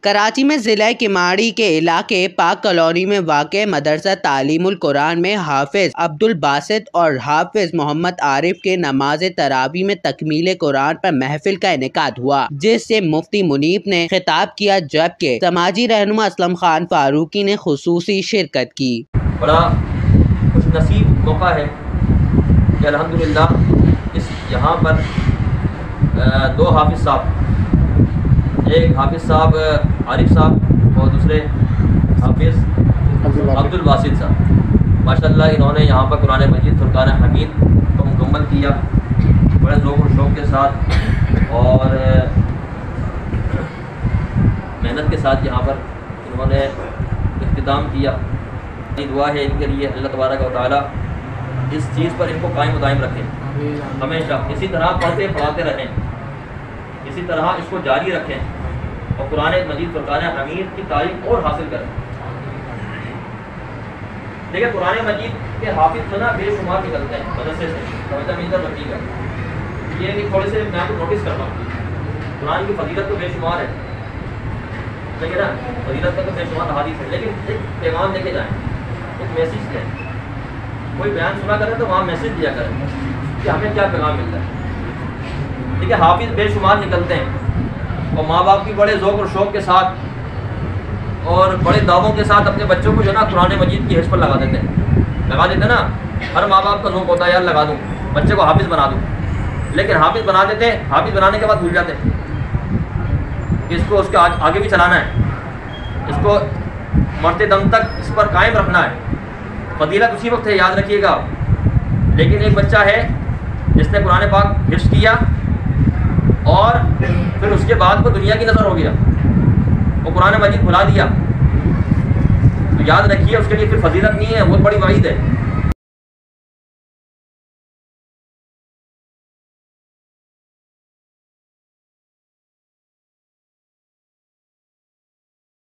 کراچی میں ضلع کماڑی کے علاقے پاک کالونی میں واقع مدرسہ تعلیم القرآن میں حافظ عبدالباسط اور حافظ محمد عارف کے نماز تراویح میں تکمیل قرآن پر محفل کا انعقاد ہوا، جس سے مفتی منیب نے خطاب کیا جبکہ سماجی رہنما اسلم خان فاروقی نے خصوصی شرکت کی۔ بڑا خوش نصیب موقع ہے کہ الحمدللہ یہاں پر دو حافظ صاحب، ایک حافظ صاحب عارف صاحب اور دوسرے حافظ عبدالباسط صاحب، ماشاءاللہ انہوں نے یہاں پر قرآن مجید فرقان حمید کو مکمل کیا بڑے ذوق و شوق کے ساتھ اور محنت کے ساتھ یہاں پر انہوں نے اختتام کیا۔ دعا ہے ان کے لیے اللہ تبارک و تعالیٰ اس چیز پر ان کو قائم و دائم رکھیں، ہمیشہ اسی طرح پڑھتے پڑھاتے رہیں، اسی طرح اس کو جاری رکھیں اور قرآن مجید فرقان حمید کی تعریف اور حاصل کریں۔ دیکھیں قرآن مجید کے حافظ نا بے شمار نکلتے ہیں مدرسے سے، سمجھتا ملتا رکھی گا یہ کہ تھوڑے سے میں آپ کو نوٹس کرتا ہوں، قرآن کی فضیلت تو بے شمار ہے، ٹھیک ہے نا، فضیلت کا تو بے شمار حدیث ہے، لیکن ایک پیغام لے کے جائیں، ایک میسیج دیں، کوئی بیان سنا کرے تو وہاں میسیج دیا کریں کہ ہمیں کیا پیغام ملتا ہے۔ ٹھیک ہے، حافظ بے شمار نکلتے ہیں اور ماں باپ کی بڑے ذوق اور شوق کے ساتھ اور بڑے دعووں کے ساتھ اپنے بچوں کو جو نا قرآن مجید کی حفظ پر لگا دیتے ہیں نا۔ ہر ماں باپ کا ذوق ہوتا ہے یار لگا دوں بچے کو حافظ بنا دوں، لیکن حافظ بنا دیتے ہیں، حافظ بنانے کے بعد بھول جاتے ہیں کہ اس کو اس کے آگے بھی چلانا ہے، اس کو مرتے دم تک اس پر قائم رکھنا ہے۔ فضیلت اسی وقت ہے، یاد رکھیے گا، لیکن ایک بچہ ہے جس نے قرآن پاک حفظ کیا اور پھر اس کے بعد وہ دنیا کی نظر ہو گیا، وہ قرآن مجید بھلا دیا، تو یاد رکھیے اس کے لیے پھر فضیلت نہیں ہے، بہت بڑی وعید ہے۔